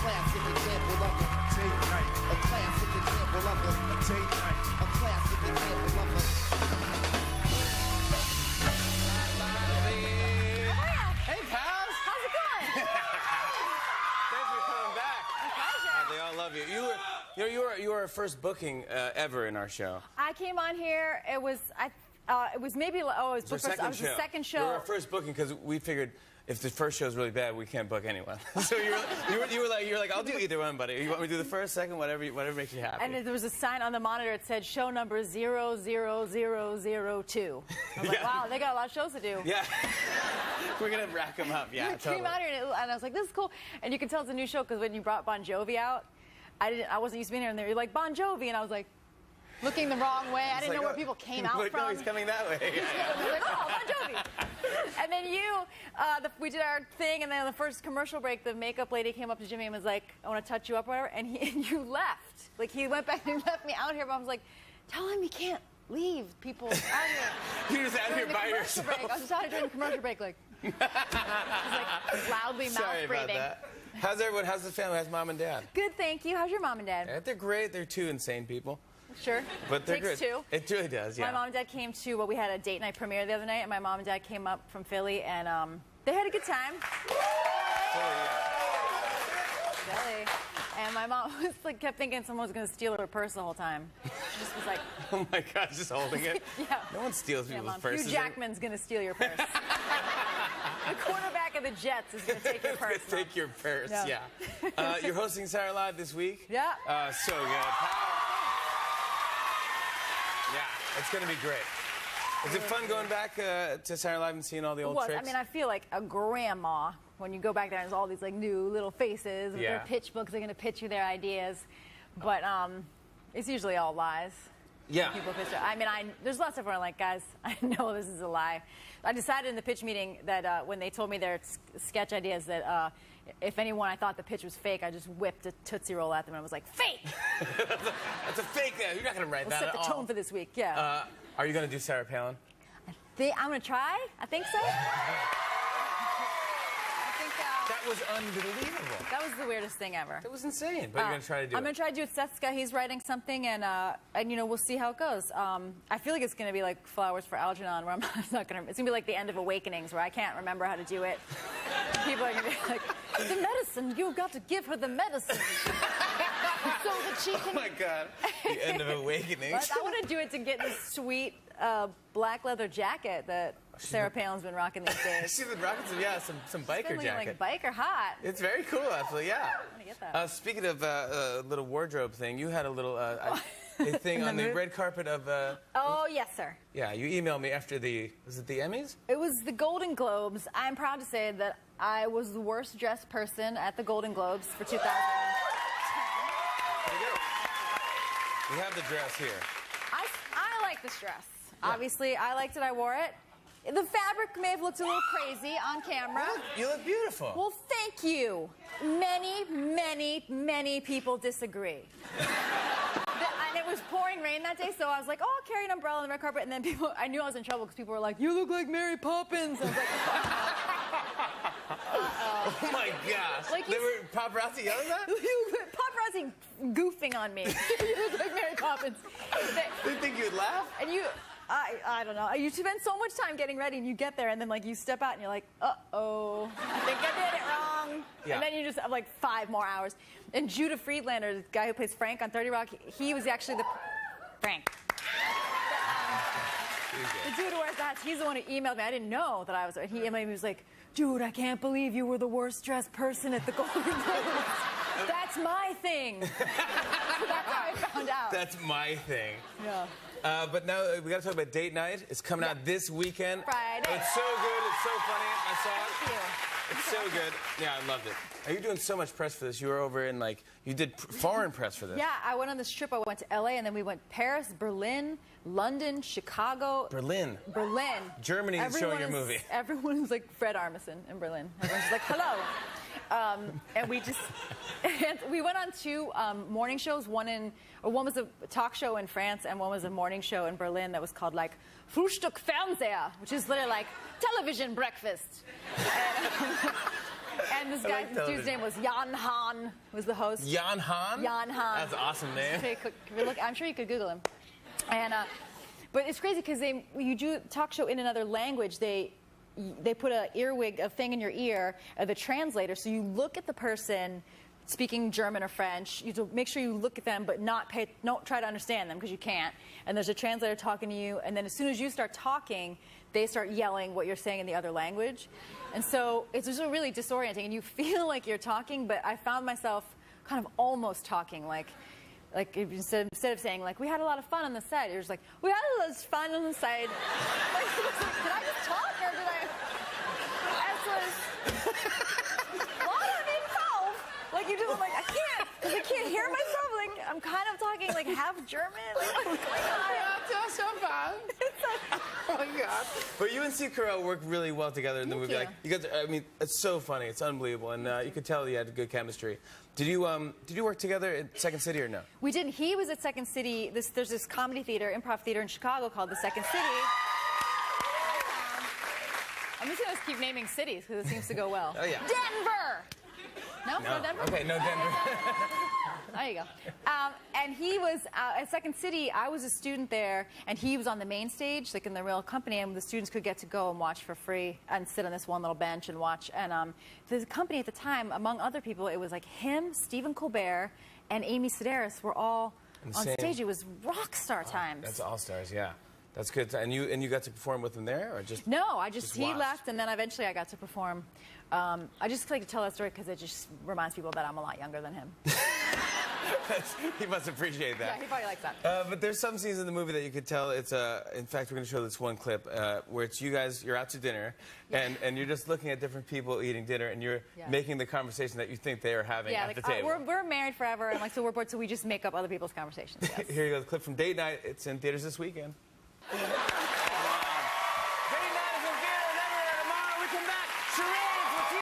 classic example of a date night. A classic example of a date night. A classic example of a... Hey, pals! How's it going? Thanks for coming back. My pleasure. They all love you. You were our first booking ever in our show. I came on here. It was maybe it was booked first. I was the second show. You were our first booking because we figured if the first show is really bad, we can't book anyone. So you were like, I'll do either one, buddy. You want me to do the first, second, whatever makes you happy. And there was a sign on the monitor. It said show number 00002. I was like, wow, they got a lot of shows to do. Yeah. We're gonna rack them up. Yeah. I came out here and I was like, this is cool. And you can tell it's a new show because when you brought Bon Jovi out, I wasn't used to being here, and they were like Bon Jovi, and I was like, looking the wrong way. I didn't know where people came out from. No, he's coming that way. I was like, oh, Bon Jovi. And then we did our thing, and then on the first commercial break, the makeup lady came up to Jimmy and was like, I want to touch you up, or whatever, and you left. Like, he went back and left me out here, but I was like, tell him you can't leave people out here. You're just out here by yourself. Break. I was just out here during the commercial break, like, I was like loudly mouth breathing. About that. How's everyone? How's the family? How's mom and dad? Good, thank you. How's your mom and dad? Yeah, they're great. They're two insane people. Sure. But they're Takes good. two. It really does, yeah. My mom and dad came to, we had a date night premiere the other night, and my mom and dad came up from Philly, and they had a good time. Philly. And my mom was like, kept thinking someone was going to steal her purse the whole time. She just was like... Oh my God, just holding it? Yeah. No one steals people's Mom, purses. Hugh Jackman's going to steal your purse. The quarterback of the Jets is going to take your purse. Take your purse, yeah. You're hosting Saturday Live this week? Yeah. So good. Yeah, it's going to be great. Is it fun going back to Saturday Live and seeing all the old tricks? I mean, I feel like a grandma when you go back there and there's all these like new little faces with their pitch books. They're going to pitch you their ideas. But it's usually all lies. Yeah. People pitch it. I mean, there's lots of where I'm like, guys, I know this is a lie. I decided in the pitch meeting that when they told me their sketch ideas that if anyone I thought the pitch was fake, I just whipped a Tootsie Roll at them and I was like, fake! That's a fake. You're not going to write that at all. Set the tone for this week, yeah. Are you going to do Sarah Palin? I'm going to try. I think so. That was unbelievable. That was the weirdest thing ever. That was insane. But you're going to try to do it. I'm going to try to do it. Seth's guy, he's writing something, and you know, we'll see how it goes. I feel like it's going to be like Flowers for Algernon, where it's not going to. It's going to be like the end of Awakenings, where I can't remember how to do it. People are going to be like, the medicine, you've got to give her the medicine. So that she can... Oh my God. The end of Awakenings. But I want to do it to get this sweet black leather jacket that Sarah Palin's been rocking these days. She's been rocking some biker jacket. Like biker hot. It's very cool, actually, yeah. I want to get that. Speaking of little wardrobe thing, you had a little a thing on the red carpet of... Oh, yes, sir. Yeah, you emailed me after was it the Emmys? It was the Golden Globes. I'm proud to say that I was the worst dressed person at the Golden Globes for 2010. There you go. We have the dress here. I like this dress. Yeah. Obviously, I liked it. I wore it. The fabric may have looked a little crazy on camera. You look beautiful. Well, thank you. Many people disagree. And it was pouring rain that day, so I was like, oh, I'll carry an umbrella on the red carpet. And then I knew I was in trouble because people were like, you look like Mary Poppins. I was like, oh my gosh. Like they were paparazzi yelling that? Paparazzi goofing on me. You look like Mary Poppins. They think you'd laugh? And I don't know. You spend so much time getting ready, and you get there, and then like you step out, and you're like, uh-oh, I think I did it wrong. Yeah. And then you just have like 5 more hours. And Judah Friedlander, the guy who plays Frank on 30 Rock, he was actually the Frank. The dude who wears that, he's the one who emailed me. I didn't know that I was. He emailed me. He was like, dude, I can't believe you were the worst dressed person at the Golden Globes. That's my thing. So that's how I found out. That's my thing. Yeah. But now we got to talk about Date Night. It's coming out this weekend. Friday. It's so good. It's so funny. I saw it. Thank you. It's so good. Yeah, I loved it. You're doing so much press for this. You were over in, like, you did foreign press for this. Yeah, I went on this trip. I went to L.A., and then we went Paris, Berlin, London, Chicago. Berlin. Germany is showing your movie. Everyone was like Fred Armisen in Berlin. Everyone's just like, hello. And we went on 2 morning shows. One was a talk show in France, and one was a morning show in Berlin that was called like Frühstück Fernseher, which is literally like television breakfast. And this guy, this dude's name was Jan Han, was the host. Jan Han? Jan Han. That's an awesome name. Look, I'm sure you could Google him. And but it's crazy because you do a talk show in another language. They put a earwig, a thing in your ear, the translator, so you look at the person speaking German or French. You have to make sure you look at them, but don't try to understand them because you can't. And there's a translator talking to you, and then as soon as you start talking, they start yelling what you're saying in the other language. And so it's just really disorienting, and you feel like you're talking, but I found myself kind of almost talking, like instead of saying, like, we had a lot of fun on the set, you're just like, we had a lot of fun on the set. Like, did I just talk, or did I... Like, you just, like, I can't, because I can't hear myself. Like, I'm kind of talking, like, half German. Like, what's going on? That's so fun. Oh, my God. But you and Steve Carell work really well together in the movie. You. Like, you guys, I mean, it's so funny. It's unbelievable. And you could tell you had good chemistry. Did you work together at Second City or no? We didn't. He was at Second City. There's this comedy theater, improv theater in Chicago called the Second City. I'm just going to keep naming cities because it seems to go well. Oh, yeah. Denver! No, no Denver? Okay, no Denver. There you go. And he was at Second City. I was a student there, and he was on the main stage, like in the real company, and the students could get to go and watch for free and sit on this one little bench and watch. And the company at the time, among other people, it was like him, Stephen Colbert, and Amy Sedaris were all on stage. It was rock star times. That's all stars, yeah. That's good. And you got to perform with him there, or just? No, he watched? left, and then eventually I got to perform. I just like to tell that story because it just reminds people that I'm a lot younger than him. He must appreciate that. Yeah, he probably likes that. But there's some scenes in the movie that you could tell it's in fact, we're going to show this one clip where it's you're out to dinner, and you're just looking at different people eating dinner, and you're making the conversation that you think they are having at the table. We're married forever, and like so we're bored, so we just make up other people's conversations. Yes. Here you go, the clip from Date Night. It's in theaters this weekend.